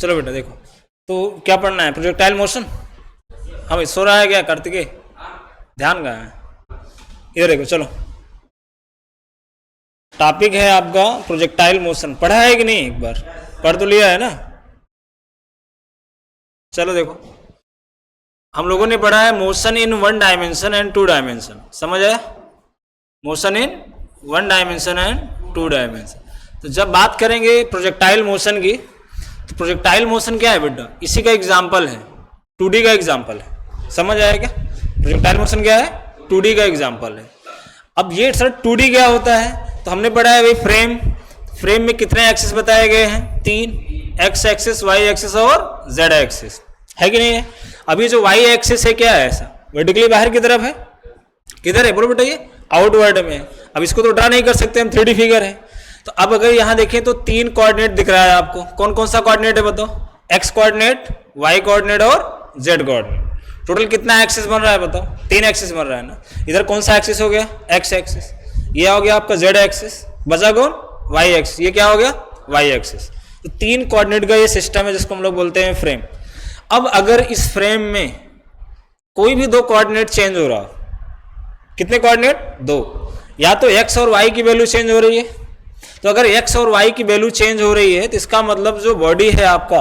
चलो बेटा देखो, तो क्या पढ़ना है? Projectile motion. हाँ भाई, सो रहा है क्या कार्तिकेय? ध्यान कहाँ है? इधर देखो, चलो टॉपिक है आपका प्रोजेक्टाइल मोशन। पढ़ा है कि नहीं? एक बार पढ़ तो लिया है ना? चलो देखो, हम लोगों ने पढ़ा है motion in 1 dimension and 2 dimension. समझ आया? Motion in 1 dimension and 2 dimension. तो जब बात करेंगे प्रोजेक्टाइल मोशन की, तो प्रोजेक्टाइल मोशन क्या है बेटा? इसी का एग्जाम्पल है, 2D का एग्जाम्पल है। समझ आया क्या? प्रोजेक्टाइल मोशन क्या है? 2D का एग्जाम्पल है। अब ये सर 2D क्या होता है? तो हमने पढ़ा है भाई फ्रेम। फ्रेम में कितने एक्सिस बताए गए हैं? 3, एक्स एक्सिस, वाई एक्सिस और जेड एक्सिस, है कि नहीं है? अभी जो वाई एक्सिस है क्या है? ऐसा वर्टिकली बाहर की तरफ है। किधर है बोलो बेटा? ये आउटवर्ड में। अब इसको तो ड्रा नहीं कर सकते हम, 3D फिगर है। तो अब अगर यहां देखें तो 3 कोऑर्डिनेट दिख रहा है आपको। कौन कौन सा कोऑर्डिनेट है बताओ? एक्स कोऑर्डिनेट, वाई कोऑर्डिनेट और जेड कोऑर्डिनेट। टोटल कितना एक्सिस बन रहा है बताओ? 3 एक्सिस बन रहा है ना। इधर कौन सा एक्सिस हो गया? X axis. ये हो गया आपका जेड एक्सिस। बचा कौन? Y axis. ये क्या हो गया? Y axis. तो 3 कोऑर्डिनेट का ये सिस्टम है जिसको हम लोग बोलते हैं फ्रेम। अब अगर इस फ्रेम में कोई भी 2 कोऑर्डिनेट चेंज हो रहा हो, कितने कोऑर्डिनेट? 2। या तो एक्स और वाई की वैल्यू चेंज हो रही है। तो अगर एक्स और वाई की वैल्यू चेंज हो रही है तो इसका मतलब जो बॉडी है आपका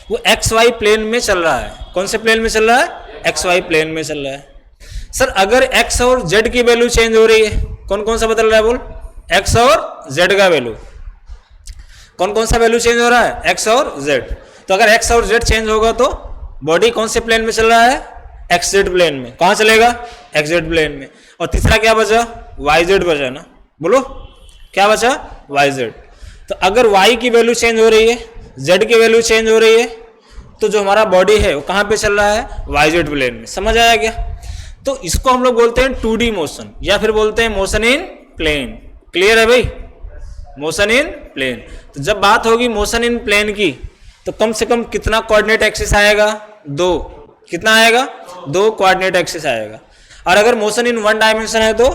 वो एक्स वाई प्लेन में चल रहा है। कौन से प्लेन में चल रहा है? एक्स वाई प्लेन में चल रहा है। सर अगर एक्स और जेड की वैल्यू चेंज हो रही है, कौन कौन सा बदल रहा है बोल? एक्स और जेड का वैल्यू। कौन कौन सा वैल्यू चेंज हो रहा है? एक्स और जेड। तो अगर एक्स और जेड चेंज होगा तो बॉडी कौन से प्लेन में चल रहा है? एक्स जेड प्लेन में। कहां चलेगा? एक्स जेड प्लेन में। और तीसरा क्या बचा? वाई जेड बचा ना। बोलो क्या बचा? Y z. तो अगर वाई की वैल्यू चेंज हो रही है, जेड की वैल्यू चेंज हो रही है, तो जो हमारा बॉडी है वो कहां पे चल रहा है? वाई जेड प्लेन में। समझ आया क्या? तो इसको हम लोग बोलते हैं 2D मोशन, या फिर बोलते हैं मोशन इन प्लेन। क्लियर है भाई? Motion in plane. तो जब बात होगी मोशन इन प्लेन की, तो कम से कम कितना कोऑर्डिनेट एक्सिस आएगा? 2। कितना आएगा? 2 कोऑर्डिनेट एक्सिस आएगा। और अगर मोशन इन 1 डायमेंशन है तो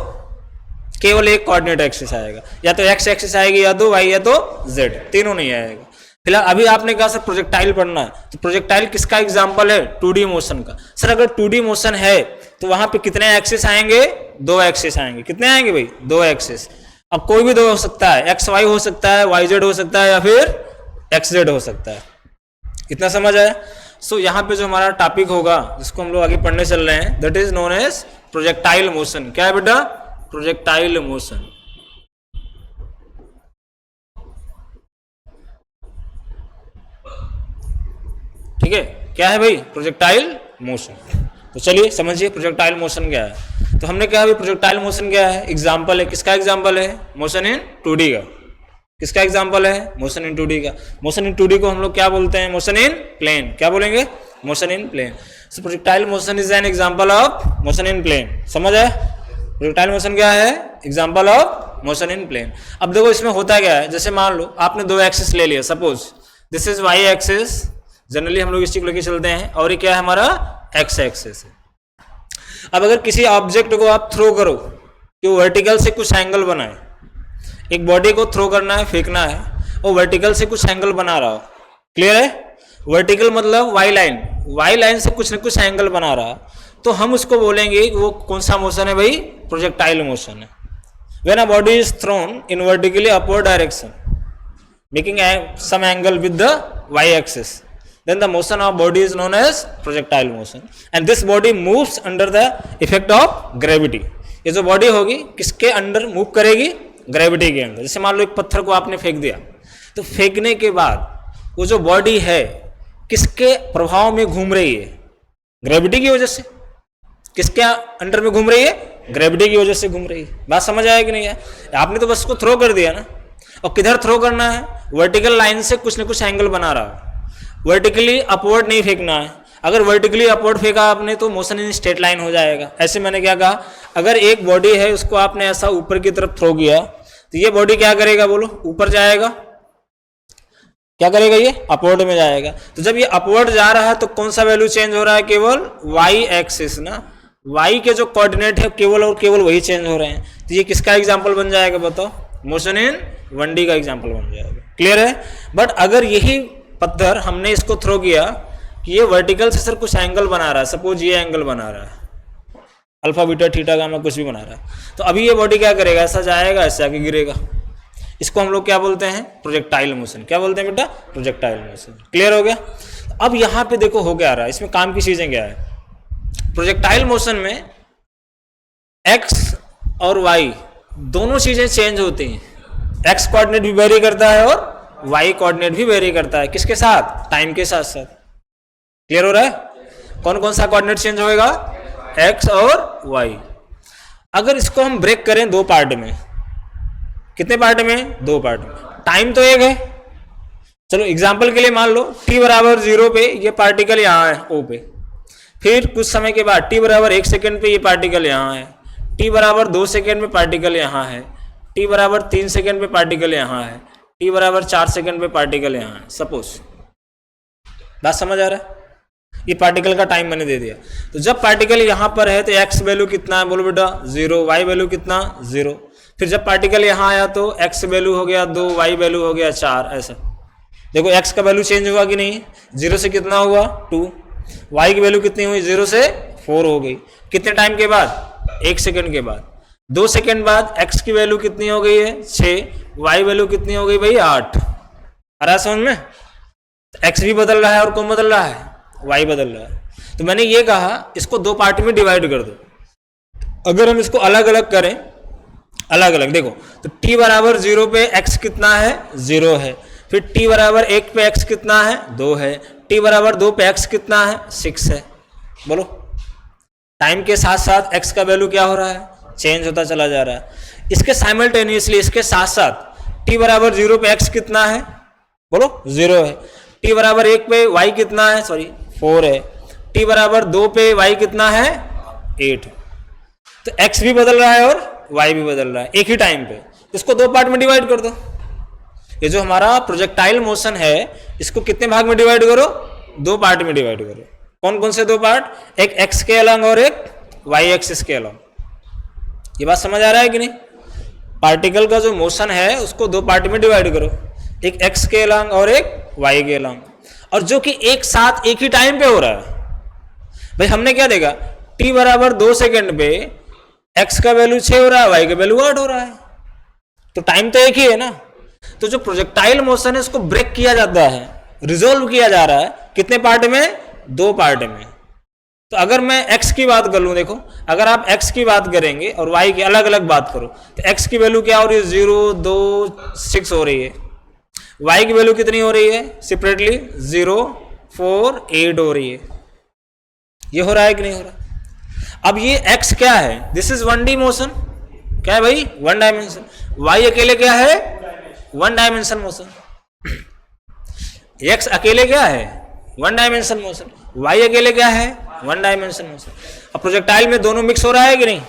केवल 1 कोऑर्डिनेट एक्सिस आएगा। या तो एक्स एक्सिस आएगी, या तो वाई, या तो जेड। तीनों नहीं आएगा। फिलहाल अभी आपने कहा सर प्रोजेक्टाइल पढ़ना है, तो प्रोजेक्टाइल किसका एग्जाम्पल है? 2D मोशन का। सर अगर 2D मोशन है तो वहां पे कितने एक्सिस आएंगे? 2 एक्सिस आएंगे। कितने आएंगे भाई? 2 एक्सिस। अब कोई भी 2 हो सकता है, एक्स वाई हो सकता है, वाई जेड हो सकता है, या फिर एक्स जेड हो सकता है। इतना समझ आया? सो यहाँ पे जो हमारा टॉपिक होगा जिसको हम लोग आगे पढ़ने चल रहे हैं, that is known as projectile motion. क्या है बेटा? Projectile motion. ठीक है? क्या है भाई? Projectile motion. तो चलिए समझिए प्रोजेक्टाइल मोशन क्या है। तो हमने कहा भाई प्रोजेक्टाइल मोशन क्या है? एग्जाम्पल है। किसका एग्जाम्पल है? मोशन इन 2D का। किसका एग्जाम्पल है? मोशन इन 2D का। मोशन इन 2D को हम लोग क्या बोलते हैं? Motion in plane. क्या बोलेंगे? Motion in plane. So projectile motion is an example of motion in plane. समझ आए? प्रोजेक्टाइल मोशन क्या है? Example of motion in plane. अब देखो इसमें होता क्या है, जैसे मान लो आपने 2 एक्सिस ले लिया, suppose this is y axis, generally हम लोग इस चीज को लेके चलते हैं, और ये क्या है हमारा? एक्स एक्सिस है। अब अगर किसी ऑब्जेक्ट को आप थ्रो करो कि वो वर्टिकल से कुछ एंगल बनाए, एक बॉडी को थ्रो करना है, फेंकना है, वो वर्टिकल से कुछ एंगल बना रहा हो। क्लियर है? वर्टिकल मतलब वाई लाइन, वाई लाइन से कुछ न कुछ एंगल बना रहा, तो हम उसको बोलेंगे वो कौन सा मोशन है भाई? प्रोजेक्टाइल मोशन है। When a body is thrown in vertically upward direction making some angle with the y-axis, then the motion of body is known as projectile motion, and this body moves under the effect of gravity. ये जो body होगी किसके under move करेगी? Gravity के अंदर। जैसे मान लो एक पत्थर को आपने फेंक दिया, तो फेंकने के बाद वो जो बॉडी है किसके प्रभाव में घूम रही है? ग्रेविटी की वजह से। किसके अंडर में घूम रही है? ग्रेविटी की वजह से घूम रही है। बात समझ आया कि नहीं है? आपने तो बस को थ्रो कर दिया ना, और किधर थ्रो करना है? वर्टिकल लाइन से कुछ न कुछ एंगल बना रहा है, वर्टिकली अपवर्ड नहीं फेंकना है। अगर वर्टिकली अपवर्ड फेंका आपने तो मोशन इन स्ट्रेट लाइन हो जाएगा। ऐसे मैंने क्या कहा, अगर एक बॉडी है उसको आपने ऐसा ऊपर की तरफ थ्रो किया, तो ये बॉडी क्या करेगा बोलो? ऊपर जाएगा। क्या करेगा? ये अपवर्ड में जाएगा। तो जब ये अपवर्ड जा रहा है तो कौन सा वैल्यू चेंज हो रहा है? केवल वाई एक्सिस ना, वाई के जो कोऑर्डिनेट है केवल और केवल वही चेंज हो रहे हैं। तो ये किसका एग्जाम्पल बन जाएगा बताओ? मोशन इन 1D का एग्जाम्पल बन जाएगा। क्लियर है? बट अगर यही पत्थर हमने इसको थ्रो किया कि ये वर्टिकल से सर कुछ एंगल बना रहा है, सपोज ये एंगल बना रहा है, अल्फा बीटा थीटा गामा कुछ भी बना रहा है, तो अभी ये बॉडी क्या करेगा, ऐसा जाएगा, ऐसे आके गिरेगा। इसको हम लोग क्या बोलते हैं, प्रोजेक्टाइल मोशन। क्या बोलते हैं बेटा, प्रोजेक्टाइल मोशन। क्लियर हो गया। अब यहाँ पे देखो हो क्या रहा है, इसमें काम की चीजें क्या है। प्रोजेक्टाइल मोशन में एक्स और वाई दोनों चीजें चेंज होती हैं। एक्स कोऑर्डिनेट भी वेरी करता है और वाई कोऑर्डिनेट भी वेरी करता है, किसके साथ, टाइम के साथ साथ। क्लियर हो रहा है। कौन कौन सा कोऑर्डिनेट चेंज होएगा, एक्स और वाई। अगर इसको हम ब्रेक करें दो पार्ट में, कितने पार्ट में, दो पार्ट में, टाइम तो एक है। चलो एग्जांपल के लिए मान लो t बराबर 0 पे ये पार्टिकल यहाँ है O पे, फिर कुछ समय के बाद t बराबर 1 सेकेंड पे ये पार्टिकल यहाँ है, t बराबर 2 सेकेंड पे पार्टिकल यहाँ है, t बराबर 3 सेकेंड पे पार्टिकल यहाँ है, t बराबर 4 सेकेंड पे पार्टिकल यहाँ है। सपोज, बात समझ आ रहा है। ये पार्टिकल का टाइम मैंने दे दिया। तो जब पार्टिकल यहाँ पर है तो x वैल्यू कितना है, बोलो बेटा 0, y वैल्यू कितना 0। फिर जब पार्टिकल यहाँ आया तो x वैल्यू हो गया 2, y वैल्यू हो गया 4। ऐसा देखो x का वैल्यू चेंज हुआ कि नहीं, 0 से कितना हुआ 2, y की वैल्यू कितनी हुई 0 से 4 हो गई। कितने टाइम के बाद, 1 सेकेंड के बाद। 2 सेकेंड बाद x की वैल्यू कितनी हो गई है 6, y वैल्यू कितनी हो गई भाई 8। आ रहा है समझ में। x भी बदल रहा है और कौन बदल रहा है, y बदल रहा है। तो मैंने ये कहा इसको दो पार्ट में डिवाइड कर दो। अगर हम इसको अलग अलग करें, अलग अलग देखो, तो t बराबर 0 पे x कितना है 0 है, फिर t बराबर 1 पे x कितना है 2 है, t बराबर 2 पे x कितना है 6 है। बोलो, टाइम के साथ साथ x का वैल्यू क्या हो रहा है, चेंज होता चला जा रहा है। इसके साइमल्टेनियसली, इसके साथ साथ t बराबर 0 पे x कितना है, बोलो 0 है, t बराबर 1 पे y कितना है, सॉरी 4 है, t बराबर 2 पे y कितना है 8। तो x भी बदल रहा है और y भी बदल रहा है एक ही टाइम पे। इसको दो पार्ट में डिवाइड कर दो। ये जो हमारा प्रोजेक्टाइल मोशन है इसको कितने भाग में डिवाइड करो, दो पार्ट में डिवाइड करो। कौन कौन से दो पार्ट, एक x के अलॉन्ग और एक y एक्सिस के अलॉन्ग। ये बात समझ आ रहा है कि नहीं। पार्टिकल का जो मोशन है उसको दो पार्ट में डिवाइड करो, एक x के अलॉन्ग और एक y के अलॉन्ग, और जो कि एक साथ एक ही टाइम पे हो रहा है। भाई हमने क्या देखा, t बराबर 2 सेकेंड पे x का वैल्यू 6 हो रहा है, y का वैल्यू 8 हो रहा है, तो टाइम तो एक ही है ना। तो जो प्रोजेक्टाइल मोशन है उसको ब्रेक किया जाता है, रिजोल्व किया जा रहा है, कितने पार्ट में, दो पार्ट में। तो अगर मैं x की बात कर लूं, देखो अगर आप x की बात करेंगे और y की अलग अलग बात करो तो x की वैल्यू क्या हो रही है 0, 2, 6 हो रही है, y की वैल्यू कितनी हो रही है सेपरेटली 0, 4, 8 हो रही है। ये हो रहा है कि नहीं हो रहा। अब ये x क्या है, दिस इज 1D मोशन, क्या है भाई 1 डायमेंशन। y अकेले क्या है 1 डायमेंशन मोशन, x अकेले क्या है 1 डायमेंशन मोशन, y अकेले क्या है 1 डायमेंशन मोशन। अब प्रोजेक्टाइल में दोनों मिक्स हो रहा है कि नहीं,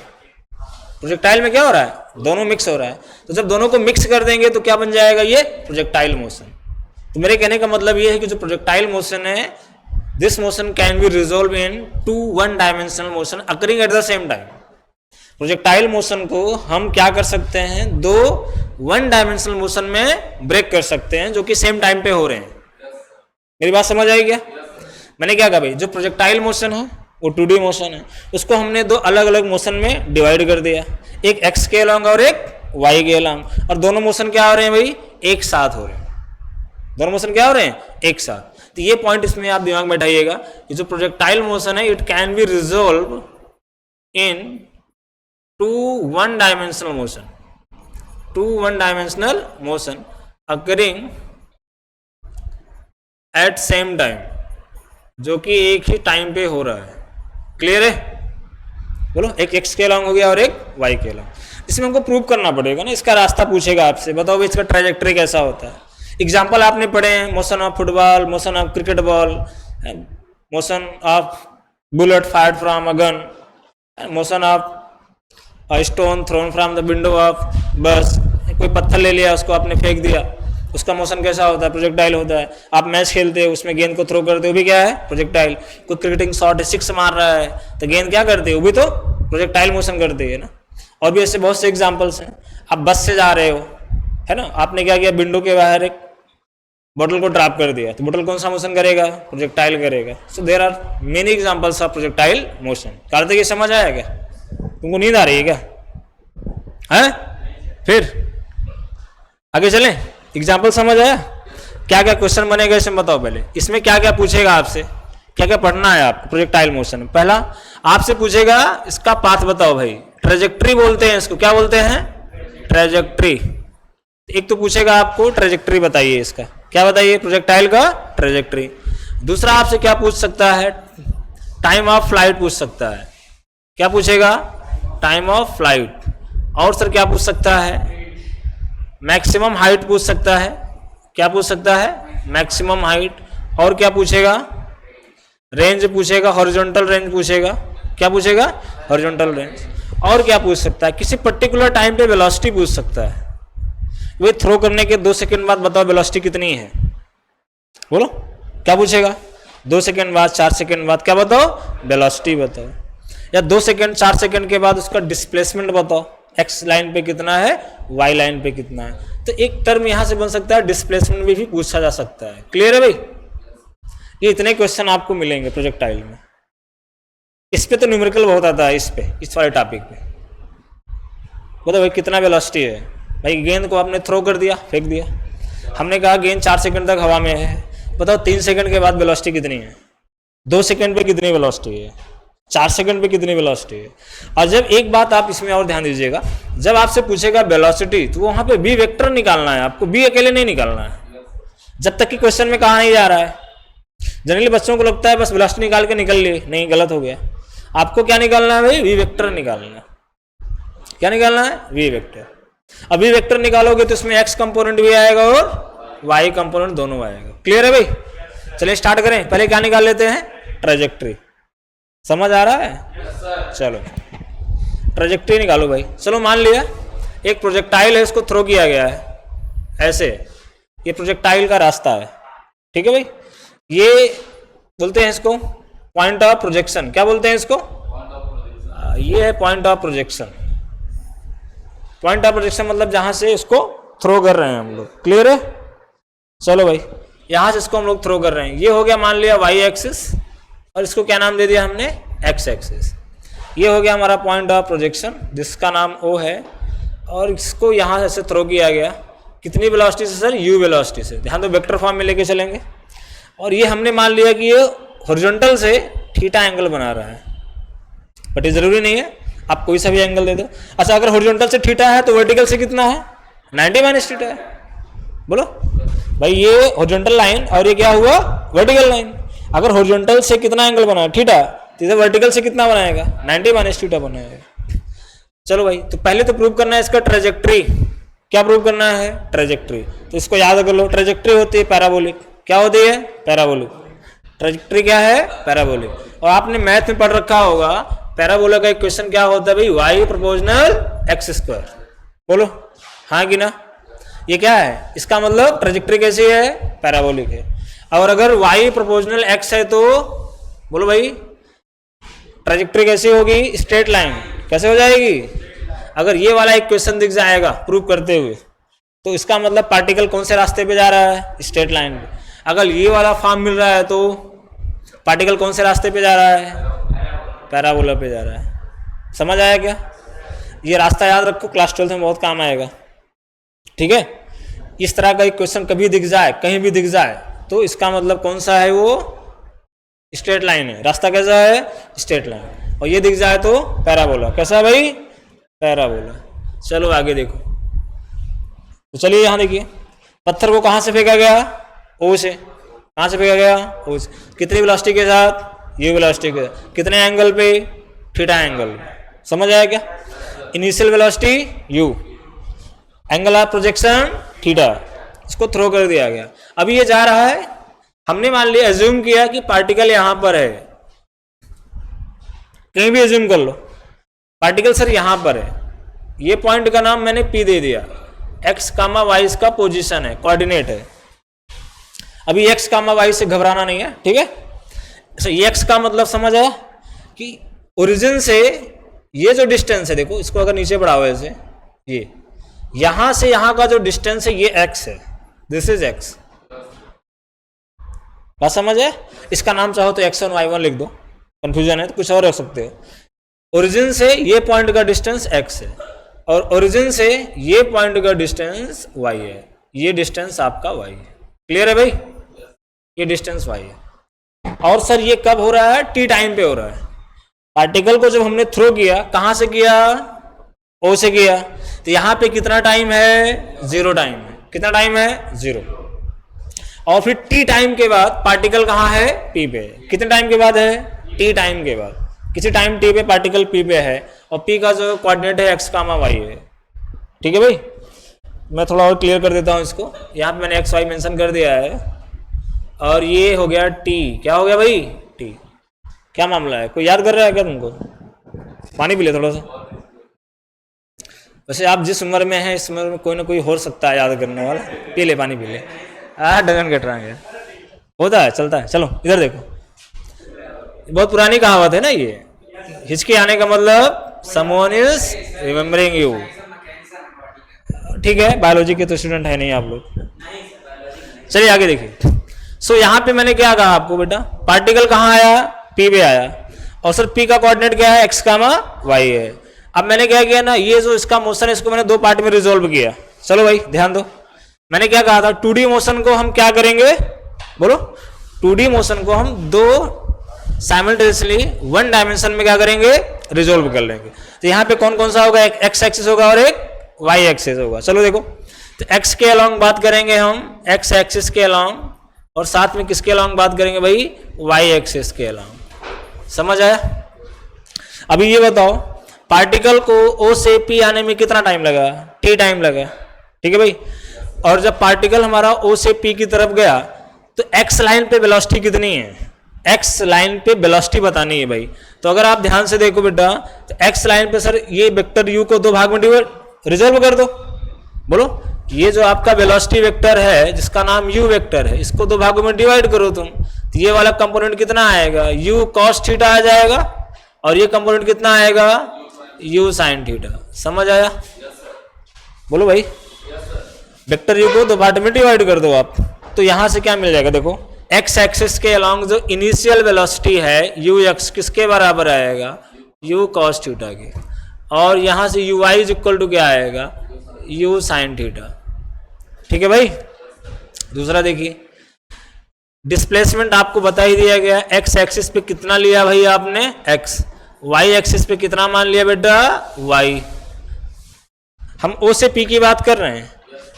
प्रोजेक्टाइल में क्या हो रहा है, दोनों मिक्स हो रहा है। तो जब दोनों को मिक्स कर देंगे तो क्या बन जाएगा, ये प्रोजेक्टाइल मोशन। तो मेरे कहने का मतलब ये है कि जो प्रोजेक्टाइल मोशन है, this motion can be resolve in 2 1 dimensional motion occurring at the same time. Projectile motion को हम क्या कर सकते हैं, दो 1 डायमेंशनल मोशन में ब्रेक कर सकते हैं जो कि सेम टाइम पे हो रहे हैं। मेरी बात समझ आई क्या। मैंने क्या कहा भाई, जो प्रोजेक्टाइल मोशन है वो 2D मोशन है, उसको हमने दो अलग अलग मोशन में डिवाइड कर दिया, एक x के अलॉन्ग और एक y के अलॉन्ग, और दोनों मोशन क्या हो रहे हैं भाई, एक साथ हो रहे हैं। दोनों मोशन क्या हो रहे हैं, एक साथ। तो ये पॉइंट इसमें आप दिमाग में बैठाइएगा, ये जो प्रोजेक्टाइल मोशन है it can be resolve in 2 1 dimensional motion, 2 1 dimensional motion occurring at same time, जो कि एक ही टाइम पे हो रहा है। क्लियर है। बोलो, एक x के अलॉन्ग हो गया और एक y के अलॉन्ग। इसमें हमको प्रूव करना पड़ेगा ना, इसका रास्ता पूछेगा आपसे, बताओ भाई इसका ट्रैजेक्टरी कैसा होता है। एग्जाम्पल आपने पढ़े हैं, motion of football, motion of cricket ball, motion of bullet fired from a gun, motion of stone thrown from the window of bus. कोई पत्थर ले लिया उसको आपने फेंक दिया, उसका मोशन कैसा होता है, प्रोजेक्टाइल होता है। आप मैच खेलते हो, उसमें गेंद को थ्रो करते हो, भी क्या है, प्रोजेक्टाइल। कोई क्रिकेटिंग शॉट है, 6 मार रहा है, तो गेंद क्या करती है, वो भी तो प्रोजेक्टाइल मोशन करती है ना। और भी ऐसे बहुत से एग्जांपल्स हैं। आप बस से जा रहे हो, है ना, आपने क्या किया, विंडो के बाहर एक बोतल को ड्रॉप कर दिया तो बोतल कौन सा मोशन करेगा? प्रोजेक्टाइल करेगा। So there are many examples of projectile motion. Kartik ये समझ आया क्या? तुमको नींद आ रही है क्या? है? फिर आगे चलें। एग्जाम्पल समझ आया? क्या क्या क्वेश्चन बनेगा इसमें बताओ पहले। इसमें क्या क्या पूछेगा आपसे, क्या क्या पढ़ना है आपको प्रोजेक्टाइल मोशन। पहला आपसे पूछेगा इसका पाथ बताओ भाई, ट्रेजेक्ट्री बोलते हैं इसको। क्या बोलते हैं? ट्रेजेक्ट्री। एक तो पूछेगा आपको ट्रेजेक्ट्री बताइए इसका, क्या बताइए प्रोजेक्टाइल का ट्रेजेक्ट्री। दूसरा आपसे क्या पूछ सकता है? टाइम ऑफ फ्लाइट पूछ सकता है। क्या पूछेगा? Time of flight. और सर क्या पूछ सकता है? मैक्सिमम हाइट पूछ सकता है। क्या पूछ सकता है? Maximum height. और क्या पूछेगा? रेंज पूछेगा, हॉरिजॉन्टल रेंज पूछेगा। क्या पूछेगा? Horizontal range. और क्या पूछ सकता है? किसी पर्टिकुलर टाइम पे वेलोसिटी पूछ सकता है। वे थ्रो करने के 2 सेकंड बाद बताओ वेलोसिटी कितनी है, बोलो। क्या पूछेगा? 2 सेकंड बाद, 4 सेकंड बाद क्या बताओ? वेलोसिटी बताओ। या 2 सेकंड 4 सेकंड के बाद उसका डिस्प्लेसमेंट बताओ, एक्स लाइन पे कितना है, वाई लाइन पे कितना है। तो एक टर्म यहां से बन सकता है डिस्प्लेसमेंट भी पूछा जा सकता है। क्लियर है भाई? ये इतने क्वेश्चन आपको मिलेंगे प्रोजेक्टाइल में। इस पे तो न्यूमेरिकल बहुत आता है, इस वाले टॉपिक पे। बताओ भाई कितना वेलोसिटी है। भाई गेंद को आपने थ्रो कर दिया, फेंक दिया, हमने कहा गेंद 4 सेकंड तक हवा में है। बताओ 3 सेकंड के बाद वेलोसिटी कितनी है? 2 सेकंड पे कितनी वेलोसिटी है? 4 सेकंड पे कितनी वेलोसिटी है? और जब एक बात आप इसमें और ध्यान दीजिएगा, जब आपसे पूछेगा वेलोसिटी तो वहां पे बी वेक्टर निकालना है आपको, बी अकेले नहीं निकालना है। जब तक कि क्वेश्चन में कहा नहीं जा रहा है। जनरली बच्चों को लगता है बस वेलोसिटी निकाल के निकल लिए, नहीं, गलत हो गया। आपको क्या निकालना है भाई? वी वेक्टर निकालना है। क्या निकालना है? V vector. अब वी वेक्टर निकालोगे तो इसमें एक्स कंपोनेंट भी आएगा और वाई कंपोनेंट दोनों आएगा। क्लियर है भाई? चलिए स्टार्ट करें। पहले क्या निकाल लेते हैं? ट्रेजेक्ट्री। समझ आ रहा है? yes, चलो ट्रेजेक्ट्री निकालो भाई। चलो मान लिया एक प्रोजेक्टाइल है, इसको थ्रो किया गया है ऐसे, ये प्रोजेक्टाइल का रास्ता है। ठीक है भाई? ये बोलते हैं इसको पॉइंट ऑफ प्रोजेक्शन। क्या बोलते हैं इसको? ये है point of projection. Point of projection मतलब जहां से इसको थ्रो कर रहे हैं हम लोग। क्लियर है? चलो भाई यहां से इसको हम लोग थ्रो कर रहे हैं। ये हो गया मान लिया वाई एक्सिस, और इसको क्या नाम दे दिया हमने? X axis. ये हो गया हमारा पॉइंट ऑफ प्रोजेक्शन जिसका नाम ओ है, और इसको यहां से ऐसे थ्रो किया गया। कितनी वेलोसिटी से सर? यू वेलोसिटी से। ध्यान दो वेक्टर फॉर्म में लेके चलेंगे। और ये हमने मान लिया कि ये हॉरिजॉन्टल से थीटा एंगल बना रहा है, बट ये जरूरी नहीं है, आप कोई सा भी एंगल दे दो। अच्छा अगर हॉरिजॉन्टल से थीटा है तो वर्टिकल से कितना है? 90 माइनस थीटा है। बोलो भाई ये हॉरिजॉन्टल लाइन और ये क्या हुआ? Vertical line. अगर हॉरिजॉन्टल से कितना एंगल बना है? थीटा। तो इधर वर्टिकल से कितना बनाएगा? 90 माइनस थीटा बनाएगा। चलो भाई तो पहले तो प्रूव करना है इसका ट्रेजेक्ट्री। क्या प्रूव करना है? ट्रेजेक्ट्री। तो इसको याद कर लो, ट्रेजेक्ट्री होती है पैराबोलिक। क्या होती है? पैराबोलिक। ट्रेजेक्ट्री क्या है? पैराबोलिक। और आपने मैथ में पढ़ रखा होगा पैराबोला का एक क्वेश्चन क्या होता है भाई? Y proportional x square. बोलो हाँ कि ना? ये क्या है? इसका मतलब ट्रेजेक्ट्री कैसी है? पैराबोलिक है। और अगर वाई प्रोपोर्शनल एक्स है तो बोलो भाई ट्रेजेक्ट्री कैसी होगी? Straight line. कैसे हो जाएगी? अगर ये वाला एक क्वेश्चन दिख जाएगा प्रूव करते हुए तो इसका मतलब पार्टिकल कौन से रास्ते पे जा रहा है? स्ट्रेट लाइन पे। अगर ये वाला फॉर्म मिल रहा है तो पार्टिकल कौन से रास्ते पे जा रहा है? पैराबोला पे जा रहा है। समझ आया क्या? ये रास्ता याद रखो, क्लास 12 में बहुत काम आएगा। ठीक है? इस तरह का एक क्वेश्चन कभी दिख जाए, कहीं भी दिख जाए तो इसका मतलब कौन सा है? वो स्ट्रेट लाइन है। रास्ता कैसा है? Straight line. और ये दिख जाए तो पैराबोला। कैसा है भाई? पैराबोला। चलो आगे देखो। तो चलिए यहां देखिए, पत्थर को कहां से फेंका गया? ओ से। कहां से फेंका गया? ओ से। कितनी वेलोसिटी के साथ? यू वेलोसिटी के। कितने एंगल पे? Theta angle. समझ आया क्या? Initial velocity you, angle of projection theta. इसको थ्रो कर दिया गया। अभी ये जा रहा है, हमने मान लिया एज्यूम किया कि पार्टिकल यहां पर है, कहीं भी एज्यूम कर लो पार्टिकल सर यहां पर है। ये पॉइंट का नाम मैंने पी दे दिया। एक्स कामा वाई इसका पोजीशन है, कोऑर्डिनेट है। अभी एक्स कामा वाई से घबराना नहीं है। ठीक है? एक्स का मतलब समझ आया कि ओरिजिन से ये जो डिस्टेंस है, देखो इसको अगर नीचे बढ़ाओ ऐसे, ये यहां से यहां का जो डिस्टेंस है ये एक्स है, दिस इज एक्स। बात समझ है? इसका नाम चाहो तो x1 y1 लिख दो, कंफ्यूजन है तो कुछ और रख सकते हो। ओरिजिन से ये पॉइंट का डिस्टेंस x है और ओरिजिन से ये पॉइंट का डिस्टेंस y है, ये डिस्टेंस आपका y है। क्लियर है भाई? ये डिस्टेंस y है। और सर ये कब हो रहा है? t टाइम पे हो रहा है। पार्टिकल को जब हमने थ्रो किया, कहां से किया? O से किया। तो यहां पे कितना टाइम है? 0 टाइम है। कितना टाइम है? 0। और फिर t टाइम के बाद पार्टिकल कहां है? p पे। कितने टाइम के बाद है? t टाइम के बाद। किसी टाइम t पे पार्टिकल p पे है और p का जो कोऑर्डिनेट है x, y है। ठीक है भाई? मैं थोड़ा और क्लियर कर देता हूं इसको। यहां पे मैंने x, y मेंशन कर दिया है और ये हो गया t। क्या हो गया भाई? t। क्या मामला है? कोई याद कर रहा है क्या तुमको? पानी पी ले थोड़ा सा। वैसे आप जिस उम्र में हैं इस उम्र में कोई ना कोई हो सकता है याद करने वाला। पी ले, पानी पी ले। डजन कट रहा है, होता है, चलता है। चलो इधर देखो, बहुत पुरानी कहावत है ना ये। हिचकी आने का मतलब समवन इज रिमेम्बरिंग यू। ठीक है, बायोलॉजी के तो स्टूडेंट है नहीं आप लोग। चलिए आगे देखिए। सो यहाँ पे मैंने क्या कहा आपको बेटा? पार्टिकल कहाँ आया? p पे आया। और सर p का कोऑर्डिनेट क्या है? x, y है। अब मैंने क्या किया ना, ये जो इसका मोशन है इसको मैंने 2 पार्ट में रिजोल्व किया। चलो भाई ध्यान दो, मैंने क्या कहा था? 2D मोशन को हम क्या करेंगे? बोलो। 2D मोशन को हम 2 साइमल्टेनियसली 1 डायमेंशन में क्या करेंगे? रिजोल्व कर लेंगे। तो यहाँ पे कौन कौन सा होगा? एक x एक्सिस होगा और एक y एक्सिस होगा। चलो देखो, तो x के अलोंग बात करेंगे हम, x एक्सिस के अलोंग, और साथ में किसके अलोंग बात करेंगे भाई? y एक्सिस के अलोंग। समझ आया? अभी ये बताओ, पार्टिकल को O से P आने में कितना टाइम लगा? t टाइम लगा। ठीक है भाई? और जब पार्टिकल हमारा O से P की तरफ गया तो x लाइन पे वेलोसिटी कितनी है? x लाइन पे वेलोसिटी बतानी है भाई। तो अगर आप ध्यान से देखो बेटा, तो x लाइन पे सर ये वेक्टर u को 2 भाग में रिजोल्व कर दो। बोलो, ये जो आपका वेलोसिटी वेक्टर है जिसका नाम u वेक्टर है, इसको 2 भागों में डिवाइड करो तुम, तो ये वाला कंपोनेंट कितना आएगा? u cos थीटा आ जाएगा और ये कंपोनेंट कितना आएगा? u sin theta. समझ आया? बोलो भाई। वेक्टर u को 2 पार्ट में डिवाइड कर दो आप, तो यहां से क्या मिल जाएगा? देखो, x एक्सिस के अलोंग जो इनिशियल वेलोसिटी है ux किसके बराबर आएगा? u cos थीटा के। और यहां से uy इज इक्वल टू क्या आएगा? u sin theta. ठीक है भाई? दूसरा देखिए, डिस्प्लेसमेंट आपको बता ही दिया गया। x एक्सिस पे कितना लिया भाई आपने? x। y एक्सिस पे कितना मान लिया बेटा? y। हम O से P की बात कर रहे हैं,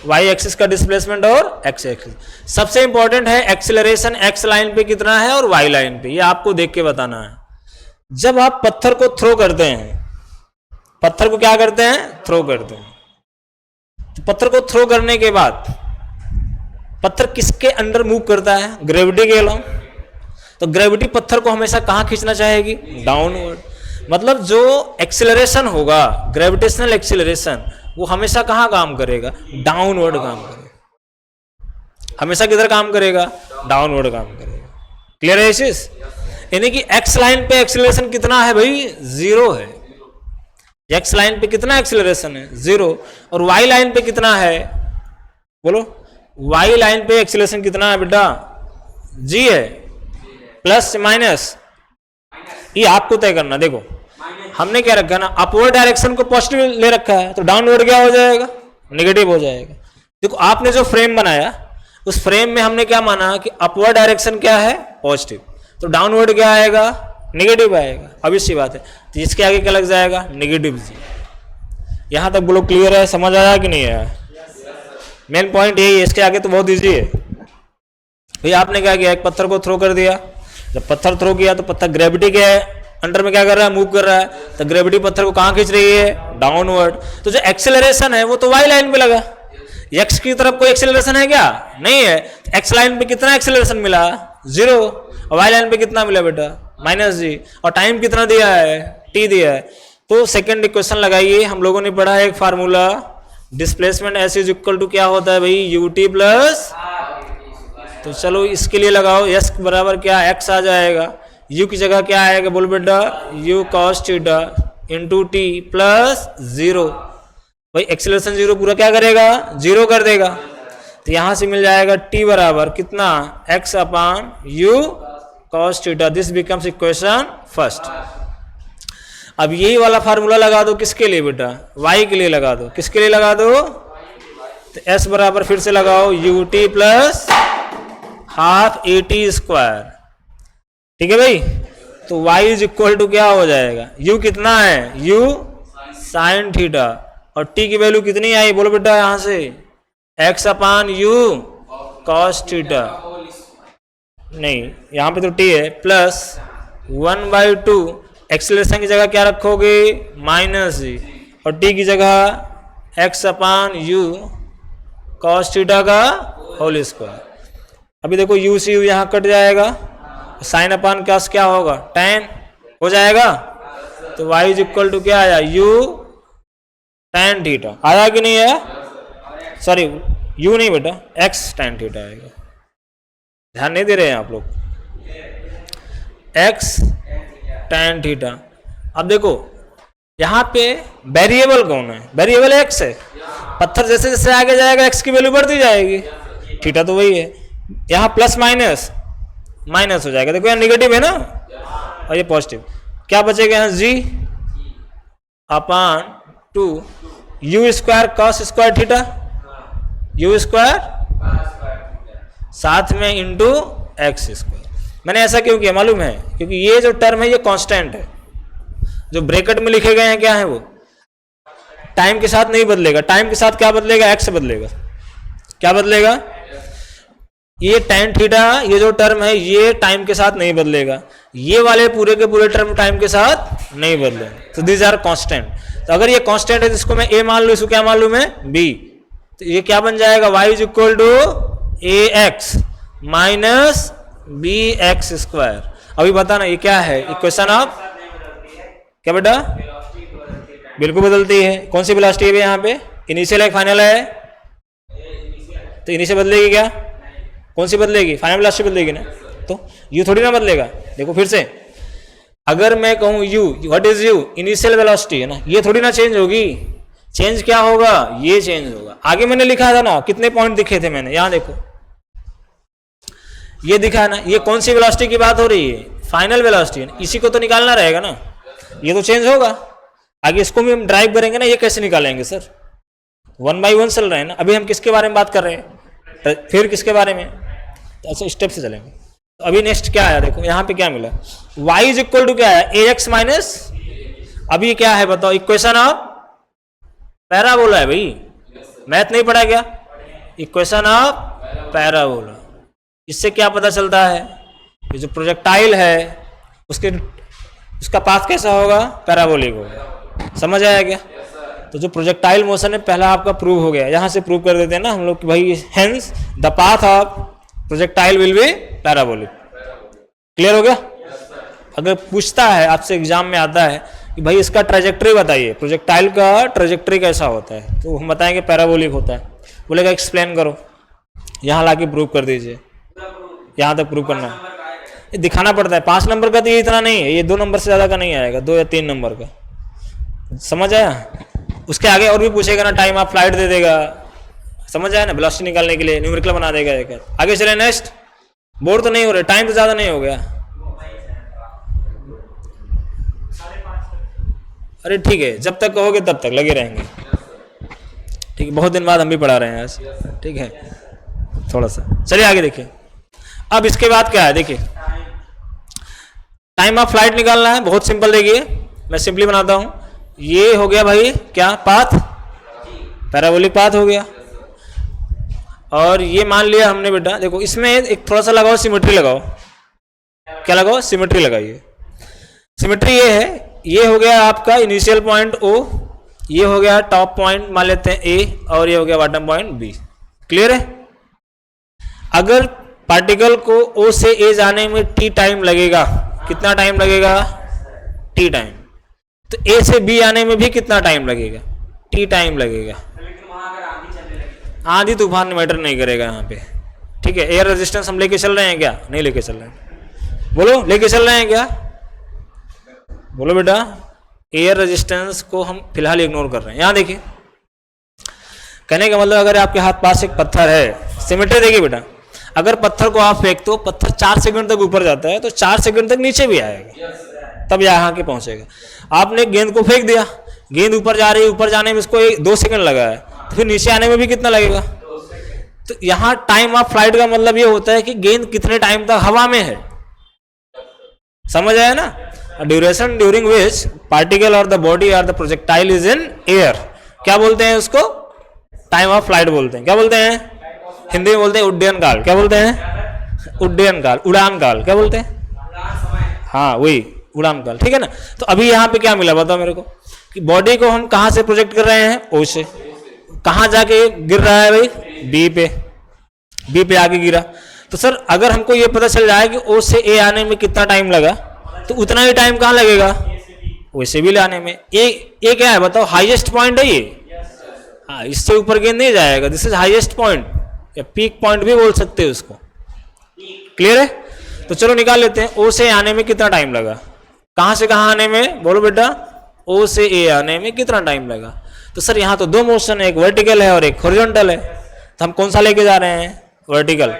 y एक्सिस का डिस्प्लेसमेंट और x एक्सिस। सबसे इंपॉर्टेंट है एक्सेलरेशन x लाइन पे कितना है और y लाइन पे, ये आपको देख के बताना है। जब आप पत्थर को थ्रो करते हैं, पत्थर को क्या करते हैं? थ्रो करते हैं। तो पत्थर को थ्रो करने के बाद पत्थर किसके अंडर मूव करता है? ग्रेविटी के अलोंग। तो ग्रेविटी पत्थर को हमेशा कहां खींचना चाहेगी? डाउनवर्ड। मतलब जो एक्सेलरेशन होगा, ग्रेविटेशनल एक्सेलरेशन, वो हमेशा कहां काम करेगा? डाउनवर्ड काम करेगा। हमेशा किधर काम करेगा? डाउनवर्ड काम करेगा। क्लियर है इस? यानी कि एक्स लाइन पे एक्सेलरेशन कितना है भाई? 0 है। एक्स लाइन पे कितना एक्सेलरेशन है? 0। और वाई लाइन पे कितना है? बोलो, वाई लाइन पे एक्सेलरेशन कितना है बेटा? g है। Plus minus? ये आपको तय करना। देखो, हमने क्या रखा ना, अपवर्ड डायरेक्शन को पॉजिटिव ले रखा है, तो डाउनवर्ड क्या हो जाएगा? नेगेटिव हो जाएगा। देखो, आपने जो फ्रेम बनाया उस फ्रेम में हमने क्या माना कि अपवर्ड डायरेक्शन क्या है? पॉजिटिव। तो डाउनवर्ड क्या आएगा? नेगेटिव आएगा। अब इसी बात है, तो इसके आगे क्या लग जाएगा? नेगेटिव जी। यहां तक बोलो क्लियर है? समझ आया कि नहीं आया? मेन पॉइंट यही है, इसके आगे तो बहुत इजी है। भैया आपने क्या किया? एक पत्थर को थ्रो कर दिया। जब पत्थर थ्रो किया तो पत्थर ग्रेविटी के अंडर में क्या कर रहा है? मूव कर रहा है। तो ग्रेविटी पत्थर को कहां खींच रही है? डाउनवर्ड। तो जो एक्सेलरेशन है वो तो वाई लाइन पे लगा। एक्स की तरफ कोई एक्सेलरेशन है क्या? नहीं है। एक्स लाइन पे कितना एक्सेलरेशन मिला? 0। और वाई लाइन पे कितना मिला बेटा? -g। और टाइम कितना दिया है? t दिया है। तो सेकंड इक्वेशन लगाइए। हम लोगों ने पढ़ा है एक formula, displacement s is equal to क्या होता है भाई? ut plus. तो चलो इसके लिए लगाओ, s बराबर क्या? x आ जाएगा। u की जगह क्या आएगा? बोल बेटा, u cos theta into t plus 0। भाई एक्सेलरेशन 0 पूरा क्या करेगा? 0 कर देगा। तो यहां से मिल जाएगा t बराबर कितना, x upon u cos theta. This becomes equation first. अब यही वाला फार्मूला लगा दो किसके लिए बेटा, y के लिए लगा दो। किसके लिए लगा दो, तो s बराबर फिर से लगाओ ut plus half at square. ठीक है भाई, तो y इज इक्वल टू क्या हो जाएगा, u कितना है, u साइन थीटा, और t की वैल्यू कितनी आई बोलो बेटा यहां से, x अपान u cos थीटा। नहीं, यहां पे तो t है, प्लस 1/2 एक्सेलरेशन की जगह क्या रखोगे, माइनस जी, और t की जगह x अपान u cos थीटा का होल स्क्वायर। अभी देखो u से u यहाँ कट जाएगा, साइन अपान कॉस क्या होगा, tan हो जाएगा। तो y इज इक्वल टू क्या आया, u tan थीटा आया कि नहीं आया, सॉरी u नहीं बेटा, x tan थीटा आएगा। ध्यान नहीं दे रहे हैं आप लोग, x tan थीटा। अब देखो यहाँ पे वेरिएबल कौन है, वेरिएबल x है। पत्थर जैसे जैसे आगे जाएगा x की वैल्यू बढ़ती जाएगी, थीटा तो वही है। यहाँ प्लस माइनस माइनस हो जाएगा, देखो यहाँ निगेटिव है ना, और ये पॉजिटिव, क्या बचेगा यहाँ g अपान 2 u square cos square theta, u square साथ में इंटू एक्स स्क्वायर। मैंने ऐसा क्यों किया मालूम है, क्योंकि ये जो टर्म है ये कांस्टेंट है, जो ब्रैकेट में लिखे गए हैं क्या है वो टाइम के साथ नहीं बदलेगा। टाइम के साथ क्या बदलेगा, एक्स बदलेगा। क्या बदलेगा, ये tan थीटा, ये जो टर्म है ये टाइम के साथ नहीं बदलेगा, ये वाले पूरे के पूरे टर्म टाइम के साथ नहीं बदलेंगे। तो दीज आर कांस्टेंट। तो अगर ये कांस्टेंट है तो इसको मैं a मान लूं, इसको क्या मान लूं मैं b, तो ये क्या बन जाएगा, y is equal to ax minus b x square. अभी बताना ये क्या है, इक्वेशन ऑफ क्या बेटा, बिल्कुल बदलती है। कौन सी वेलोसिटी है यहाँ पे, इनिशियल है फाइनल है, तो इनिशियल बदलेगी क्या, कौन सी बदलेगी, फाइनल वेलोसिटी बदलेगी ना, तो u थोड़ी ना बदलेगा। देखो फिर से, अगर मैं कहूँ u, what is u, initial velocity है ना, ये थोड़ी ना चेंज होगी। चेंज क्या होगा, ये चेंज होगा। आगे मैंने लिखा था ना, कितने पॉइंट दिखे थे मैंने, यहाँ देखो ये दिखा है ना, ये कौन सी वेलोसिटी की बात हो रही है, फाइनल वेलोसिटी है, इसी को तो निकालना रहेगा ना, ये तो चेंज होगा। आगे इसको भी हम ड्राइव करेंगे ना, ये कैसे निकालेंगे सर, 1/1 चल रहे हैं ना। अभी हम किसके बारे में बात कर रहे हैं, फिर किसके बारे में, तो ऐसे स्टेप से चलेंगे। तो अभी नेक्स्ट क्या आया, देखो यहाँ पे क्या मिला, y इज इक्वल टू क्या है, ax माइनस, अभी क्या है बताओ, इक्वेशन ऑफ पैराबोला है भाई, मैथ नहीं पढ़ा क्या, इक्वेशन ऑफ पैराबोला। इससे क्या पता चलता है, ये जो प्रोजेक्टाइल है उसका पाथ कैसा होगा, पैराबोलिक होगा। समझ आया क्या, तो जो प्रोजेक्टाइल मोशन है पहला आपका प्रूव हो गया। यहां से प्रूव कर देते हैं ना हम लोग कि भाई hence the path of projectile will be parabolic. Clear हो गया। अगर पूछता है आपसे एग्जाम में आता है कि भाई इसका ट्रेजेक्ट्री बताइए, प्रोजेक्टाइल का ट्रेजेक्ट्री कैसा होता है, तो हम बताएंगे पैराबोलिक होता है। बोलेगा एक्सप्लेन करो, यहाँ लाके प्रूव कर दीजिए, यहाँ तक प्रूव करना है, ये दिखाना पड़ता है। 5 नंबर का तो ये इतना नहीं है, ये 2 नंबर से ज़्यादा का नहीं आएगा, 2 या 3 नंबर का। समझ आया। उसके आगे और भी पूछेगा ना, टाइम ऑफ फ्लाइट दे देगा, समझ आया ना, वेलोसिटी निकालने के लिए न्यूमेरिकल बना देगा एक। आगे चले नेक्स्ट, बोर तो नहीं हो रहे, टाइम तो ज़्यादा नहीं हो गया। अरे ठीक है, जब तक कहोगे तब तक लगे रहेंगे। ठीक है, बहुत दिन बाद हम भी पढ़ा रहे हैं आज, ठीक है थोड़ा सा। चलिए आगे देखिए। अब इसके बाद क्या है, देखिए टाइम ऑफ फ्लाइट निकालना है, बहुत सिंपल। देखिए मैं सिंपली बनाता हूं। ये हो गया भाई क्या, पाथ, पैराबोलिक पाथ हो गया। और ये मान लिया हमने बेटा, देखो इसमें एक थोड़ा सा लगाओ, सिमेट्री लगाओ। क्या लगाओ, सिमेट्री लगाइए। सिमेट्री ये है, ये हो गया आपका इनिशियल पॉइंट O, ये हो गया टॉप पॉइंट मान लेते हैं A, और ये हो गया बॉटम पॉइंट B। क्लियर है। अगर पार्टिकल को O से A जाने में T टाइम लगेगा, कितना टाइम लगेगा, T टाइम, तो A से B आने में भी कितना टाइम लगेगा, T टाइम लगेगा। आंधी तूफान मैटर नहीं करेगा यहाँ पे, ठीक है। एयर रेजिस्टेंस हम लेके चल रहे हैं क्या, नहीं लेके चल रहे हैं, बोलो लेके चल रहे हैं क्या, बोलो बेटा। एयर रेजिस्टेंस को हम फिलहाल इग्नोर कर रहे हैं। यहाँ देखिए, कहने का मतलब अगर आपके हाथ पास एक पत्थर है, सिमेट्री देखिए बेटा, अगर पत्थर को आप फेंक तो पत्थर 4 सेकंड तक ऊपर जाता है तो 4 सेकंड तक नीचे भी आएगा, तब यहाँ के पहुंचेगा। आपने गेंद को फेंक दिया, गेंद ऊपर जा रही है, ऊपर जाने में इसको 2 सेकंड लगा है, तो फिर नीचे आने में भी कितना लगेगा? तो यहाँ टाइम ऑफ फ्लाइट का मतलब ये होता है कि गेंद कितने टाइम तक हवा में है, समझ आया ना? ड्यूरेशन ड्यूरिंग विच पार्टिकल और द बॉडी और the projectile is in air, क्या बोलते हैं उसको? टाइम ऑफ फ्लाइट बोलते हैं। क्या बोलते हैं? हिंदी में बोलते हैं उड्डयन काल। क्या बोलते हैं? उड्डयन काल, उड़ान काल। क्या बोलते हैं? हाँ वही उड़ान काल, ठीक है ना? तो अभी यहाँ पे क्या मिला बताओ मेरे को, कि बॉडी को हम कहाँ से प्रोजेक्ट कर रहे हैं? ओ से। कहाँ जाके गिर रहा है भाई? बी पे, बी पे आके गिरा। तो सर अगर हमको ये पता चल जाए कि ओ से ए आने में कितना टाइम लगा, तो उतना ही टाइम कहाँ लगेगा? ओ से भी लाने में। ए क्या है बताओ? हाईएस्ट पॉइंट है ये। हाँ, इससे ऊपर गेंद नहीं जाएगा, दिस इज हाईएस्ट पॉइंट या पीक पॉइंट भी बोल सकते हैं उसको। क्लियर है? तो चलो निकाल लेते हैं, ओ से आने में कितना टाइम लगा, कहां से कहां आने में, बोलो बेटा। ओ से ए आने में कितना टाइम लगा? तो सर यहाँ तो 2 मोशन है, एक वर्टिकल है और एक हॉरिजॉन्टल है, तो हम कौन सा लेके जा रहे हैं? वर्टिकल,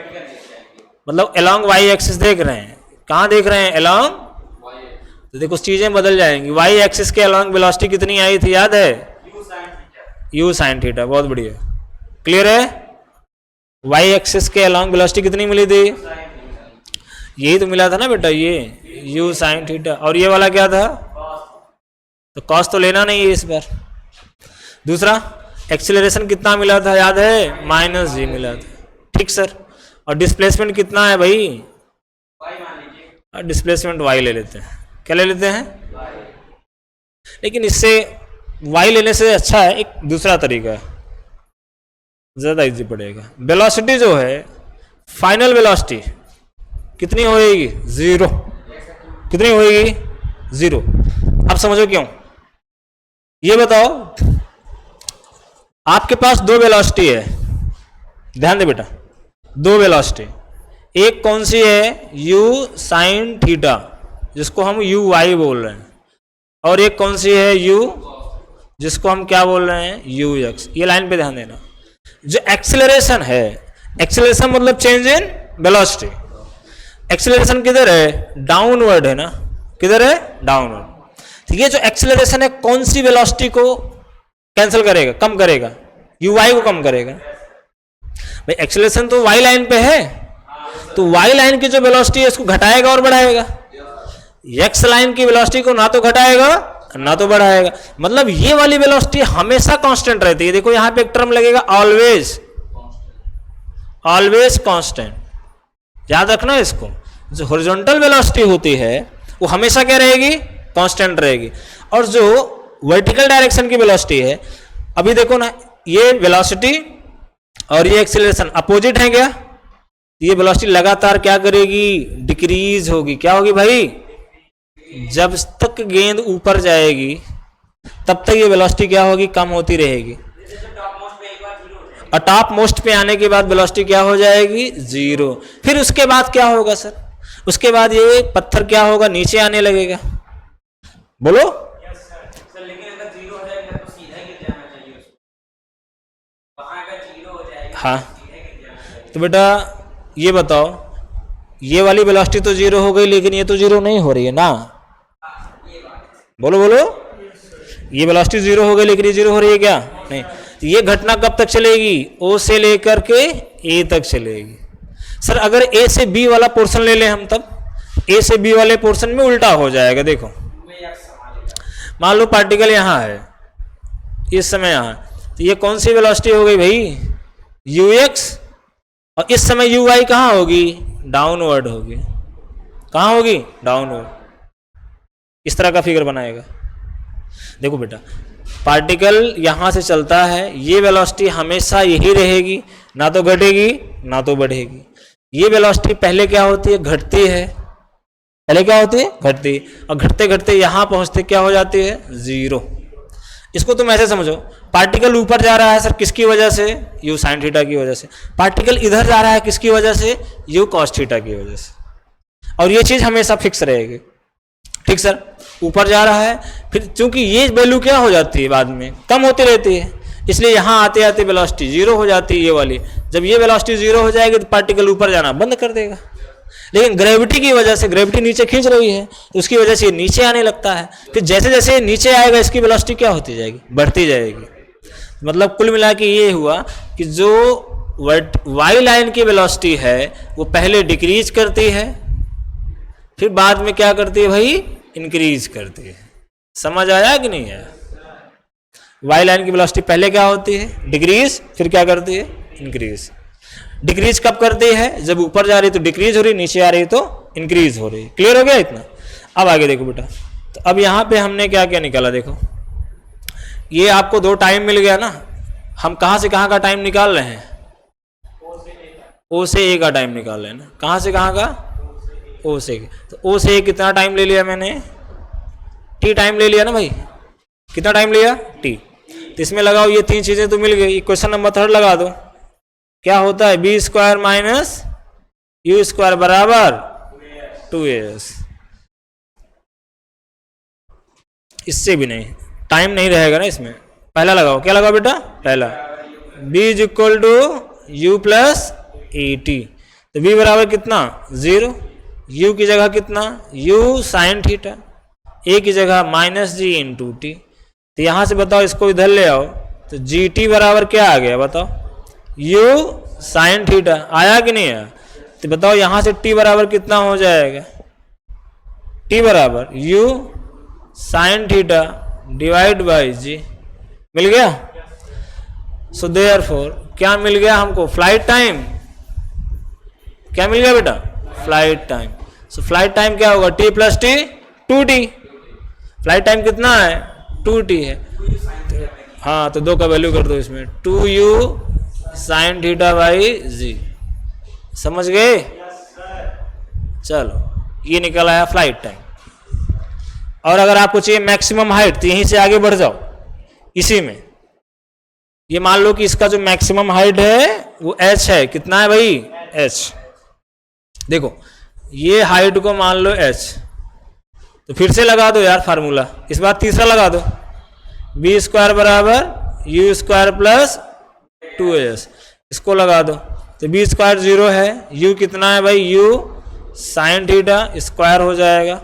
मतलब अलोंग वाई एक्सिस देख रहे हैं। कहां देख रहे हैं? अलोंग। तो देखो चीजें बदल जाएंगी। वाई एक्सिस के अलोंग वेलोसिटी कितनी आई थी, याद है? You sine theta. बहुत बढ़िया, क्लियर है? वाई एक्सिस के अलोंग वेलोसिटी कितनी मिली थी? यही तो मिला था ना बेटा, ये यू साइन थीटा। और ये वाला क्या था? तो कॉस तो लेना नहीं है इस बार। दूसरा एक्सीलरेशन कितना मिला था, याद है? -g मिला था, ठीक सर। और डिस्प्लेसमेंट कितना है भाई? डिस्प्लेसमेंट y ले लेते हैं। क्या ले लेते हैं? लेकिन इससे y लेने से अच्छा है एक दूसरा तरीका है, ज्यादा इजी पड़ेगा। वेलोसिटी जो है, फाइनल वेलोसिटी कितनी होएगी? 0। कितनी होएगी? 0। अब समझो क्यों, ये बताओ। आपके पास 2 वेलोसिटी है, ध्यान दे बेटा, 2 वेलोसिटी। एक कौन सी है? u साइन थीटा, जिसको हम u y बोल रहे हैं, और एक कौन सी है? u, जिसको हम क्या बोल रहे हैं? u x। ये लाइन पे ध्यान देना। जो एक्सेलरेशन है, एक्सेलरेशन मतलब चेंज इन वेलोसिटी। एक्सेलरेशन किधर है? डाउनवर्ड है ना? किधर है? डाउनवर्ड। तो ये जो एक्सेलरेशन है कौन सी वेलोसिटी को कैंसिल करेगा, कम करेगा? यू वाई को कम करेगा। भाई एक्सेलरेशन तो वाई लाइन पे है, तो वाई लाइन की जो वेलोसिटी है इसको घटाएगा और बढ़ाएगा। एक्स लाइन की वेलोसिटी को ना तो घटाएगा ना तो बढ़ाएगा। मतलब ये वाली वेलोसिटी हमेशा कांस्टेंट रहती है। देखो यहां पे एक टर्म लगेगा ऑलवेज, ऑलवेज कांस्टेंट, याद रखना इसको। जो हॉरिजॉन्टल वेलोसिटी होती है वो हमेशा क्या रहेगी? कांस्टेंट रहेगी। और जो वर्टिकल डायरेक्शन की वेलोसिटी है, अभी देखो ना, ये वेलोसिटी और ये एक्सीलरेशन अपोजिट है क्या? ये वेलोसिटी लगातार क्या करेगी? डिक्रीज होगी। क्या होगी भाई? जब तक गेंद ऊपर जाएगी तब तक ये वेलोसिटी क्या होगी? कम होती रहेगी। और टॉप मोस्ट पे आने के बाद वेलोसिटी क्या हो जाएगी? 0। फिर उसके बाद क्या होगा सर? उसके बाद ये पत्थर क्या होगा? नीचे आने लगेगा। बोलो। हाँ, तो बेटा ये बताओ, ये वाली वेलोसिटी तो 0 हो गई, लेकिन ये तो 0 नहीं हो रही है ना? बोलो बोलो। ये वेलोसिटी 0 हो गई, लेकिन ये 0 हो रही है क्या? नहीं। तो ये घटना कब तक चलेगी? O से लेकर के A तक चलेगी। सर अगर A से B वाला पोर्शन ले लें हम, तब A से B वाले पोर्शन में उल्टा हो जाएगा। देखो मान लो पार्टिकल यहाँ है, इस समय यहाँ, तो ये कौन सी वेलोसिटी हो गई भाई? ux। और इस समय uy कहाँ होगी? डाउनवर्ड होगी। कहाँ होगी? डाउनवर्ड। इस तरह का फिगर बनाएगा। देखो बेटा, पार्टिकल यहां से चलता है, ये वेलोसिटी हमेशा यही रहेगी, ना तो घटेगी ना तो बढ़ेगी। ये वेलोसिटी पहले क्या होती है? घटती है। पहले क्या होती है? घटती है। और घटते घटते यहां पहुंचते क्या हो जाती है? 0। इसको तुम ऐसे समझो, पार्टिकल ऊपर जा रहा है सर, किसकी वजह से? यू साइन थीटा की वजह से। पार्टिकल इधर जा रहा है, किसकी वजह से? यू कॉस थीटा की वजह से। और ये चीज हमेशा फिक्स रहेगी। ठीक सर, ऊपर जा रहा है, फिर चूंकि ये वैल्यू क्या हो जाती है? बाद में कम होती रहती है। इसलिए यहाँ आते आते वेलोसिटी जीरो हो जाती है ये वाली। जब ये वेलोसिटी जीरो हो जाएगी तो पार्टिकल ऊपर जाना बंद कर देगा। लेकिन ग्रेविटी की वजह से, ग्रेविटी नीचे खींच रही है तो उसकी वजह से ये नीचे आने लगता है। फिर जैसे जैसे नीचे आएगा इसकी वेलोसिटी क्या होती जाएगी, बढ़ती जाएगी। मतलब कुल मिला के ये हुआ कि जो वाई लाइन की वेलोसिटी है वो पहले डिक्रीज करती है, फिर बाद में क्या करती है भाई, इंक्रीज करती है। समझ आया कि नहीं है? वाई लाइन की वेलोसिटी पहले क्या होती है, डिक्रीज, फिर क्या करती है, इंक्रीज। डिक्रीज कब करती है, जब ऊपर जा रही तो डिक्रीज हो रही, नीचे आ रही तो इंक्रीज हो रही। क्लियर हो गया इतना? अब आगे देखो बेटा, तो अब यहाँ पे हमने क्या क्या निकाला, देखो ये आपको दो टाइम मिल गया ना। हम कहाँ से कहाँ का टाइम निकाल रहे हैं, ओ से ए का टाइम निकाल रहे हैं ना। कहाँ से कहाँ का, ओ से। तो ओ से कितना टाइम ले लिया मैंने, टी टाइम ले लिया ना भाई। कितना टाइम लिया, टी। तो इसमें लगाओ, ये तीन चीजें तो मिल गई। क्वेश्चन नंबर 3 लगा दो, क्या होता है, v square minus u square बराबर 2as। इससे भी नहीं, टाइम नहीं रहेगा ना इसमें। पहला लगाओ, क्या लगाओ बेटा, पहला, b is equal to u plus a t. तो b बराबर कितना, 0। u की जगह कितना, u साइन थीटा, a की जगह माइनस जी इंटू टी। तो यहां से बताओ इसको इधर ले आओ, तो जी टी बराबर क्या आ गया बताओ, u साइन थीटा। आया कि नहीं आया? तो बताओ यहां से t बराबर कितना हो जाएगा, t बराबर u sine theta divide by g. मिल गया? सो देयरफॉर क्या मिल गया हमको, फ्लाइट टाइम। क्या मिल गया बेटा, फ्लाइट टाइम। सो फ्लाइट टाइम क्या होगा, t plus T 2t। Flight time कितना है, 2t है। हाँ तो 2 का वैल्यू कर दो इसमें, 2u साइन थीटा बाई जी। समझ गए? चलो ये निकल आया फ्लाइट टाइम। और अगर आपको चाहिए मैक्सिमम हाइट तो यहीं से आगे बढ़ जाओ इसी में। ये मान लो कि इसका जो मैक्सिमम हाइट है वो h है। कितना है भाई, h। देखो ये हाइट को मान लो h, तो फिर से लगा दो यार फार्मूला। इस बार तीसरा लगा दो, बी स्क्वायर बराबर यू स्क्वायर प्लस 2as। इसको लगा दो, तो बी स्क्वायर 0 है, u कितना है भाई, u साइन थीटा स्क्वायर हो जाएगा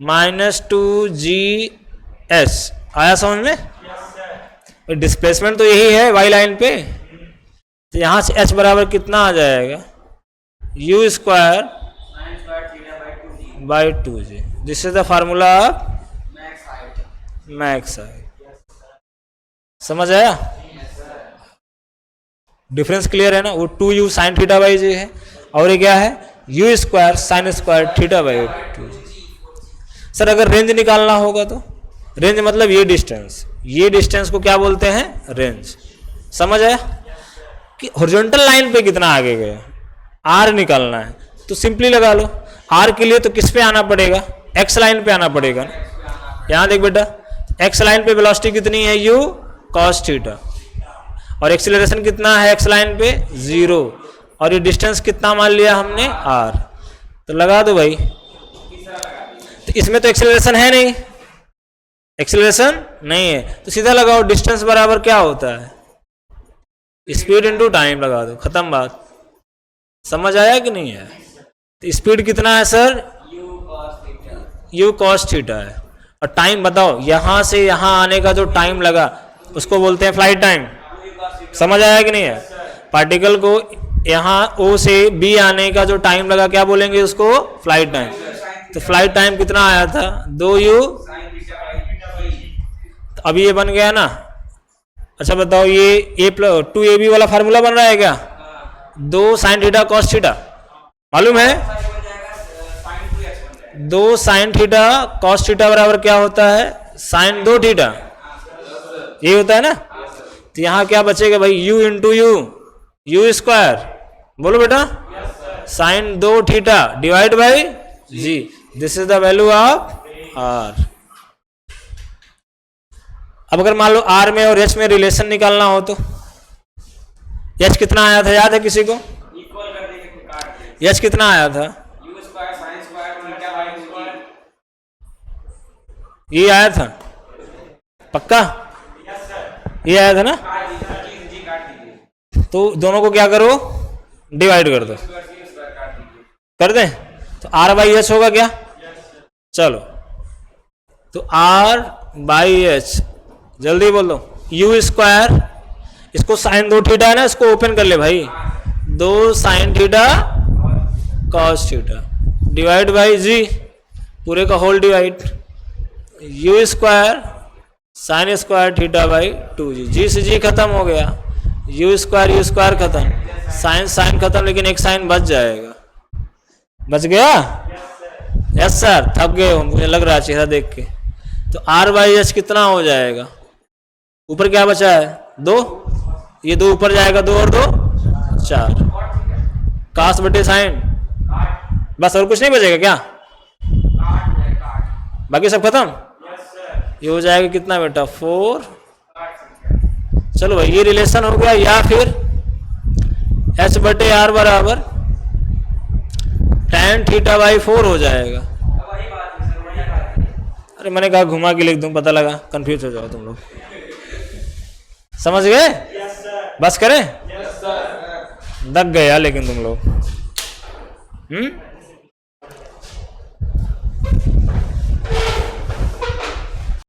माइनस 2gh। आया समझ में? डिस्प्लेसमेंट तो यही है वाई लाइन पे। तो यहां से h बराबर कितना आ जाएगा, u square by 2g। This is the formula of max height. समझ आया? डिफरेंस क्लियर है ना? वो 2u साइन थीटा बाई जी है, और ये क्या है, u square sine square theta by 2g। Sir अगर रेंज निकालना होगा तो, रेंज मतलब ये डिस्टेंस, ये डिस्टेंस को क्या बोलते हैं, रेंज। समझ आया? कि हॉरिजॉन्टल लाइन पे कितना आगे गया, आर निकालना है तो सिंपली लगा लो। आर के लिए तो किस पे आना पड़ेगा, एक्स लाइन पे आना पड़ेगा ना। यहां देख बेटा, एक्स लाइन पे वेलोसिटी कितनी है, u cos थीटा, और एक्सीलरेशन कितना है एक्स लाइन पे, 0। और ये डिस्टेंस कितना मान लिया हमने, r। तो लगा दो भाई। तो इसमें तो एक्सीलरेशन है नहीं, एक्सीलरेशन नहीं है, तो सीधा लगाओ, डिस्टेंस बराबर क्या होता है, स्पीड इनटू टाइम। लगा दो, खत्म बात। समझ आया कि नहीं है? तो स्पीड कितना है सर, u cos थीटा है। और टाइम बताओ, यहां से यहां आने का जो टाइम लगा उसको बोलते हैं फ्लाइट टाइम। समझ आया कि नहीं है? पार्टिकल को यहां O से B आने का जो टाइम लगा क्या बोलेंगे उसको, फ्लाइट टाइम। तो फ्लाइट टाइम कितना आया था, 2u। तो अभी ये बन गया ना। अच्छा बताओ, ये a+2ab वाला फार्मूला बन रहा है क्या, 2 साइन थीटा कॉस थीटा, मालूम है? 2 साइन थीटा कॉस थीटा बराबर क्या होता है, साइन 2 थीटा। ये होता है ना। तो यहां क्या बचेगा भाई, u इंटू यू स्क्वायर, बोलो बेटा, sine 2 theta divide by g. This is the value of R. अब अगर मान लो आर में और एच में रिलेशन निकालना हो तो एच कितना आया था, याद है किसी को? एच कितना आया था, ये आया था पक्का, ये आया था ना। तो दोनों को क्या करो, डिवाइड कर दो। कर दें? तो आर बाई एच होगा क्या? चलो, तो आर बाई एच, जल्दी बोलो। यू स्क्वायर, इसको साइन 2 थीटा है ना, इसको ओपन कर ले भाई, 2 sine theta cos theta divide by जी, पूरे का whole divide, you square sine square theta by 2g, जी से जी खत्म हो गया, यू स्क्वायर खत्म, साइन साइन खत्म, लेकिन एक साइन बच जाएगा। बच गया? यस सर, थक गए हो मुझे लग रहा है चेहरा देख के। तो आर बाई एच कितना हो जाएगा? ऊपर क्या बचा है? 2, ये 2 ऊपर जाएगा, 2 और 2 4, कास बटे साइन, बस और कुछ नहीं बचेगा क्या? बाकी सब खत्म। ये हो जाएगा कितना बेटा? 4। चलो भाई, ये रिलेशन हो गया। या फिर एच बटे आर बराबर tan थीटा बाई 4 हो जाएगा। अरे मैंने कहा घुमा के लिख दूं, पता लगा कंफ्यूज हो जाओ तुम लोग। समझ गए? बस करें? दग गया लेकिन तुम लोग।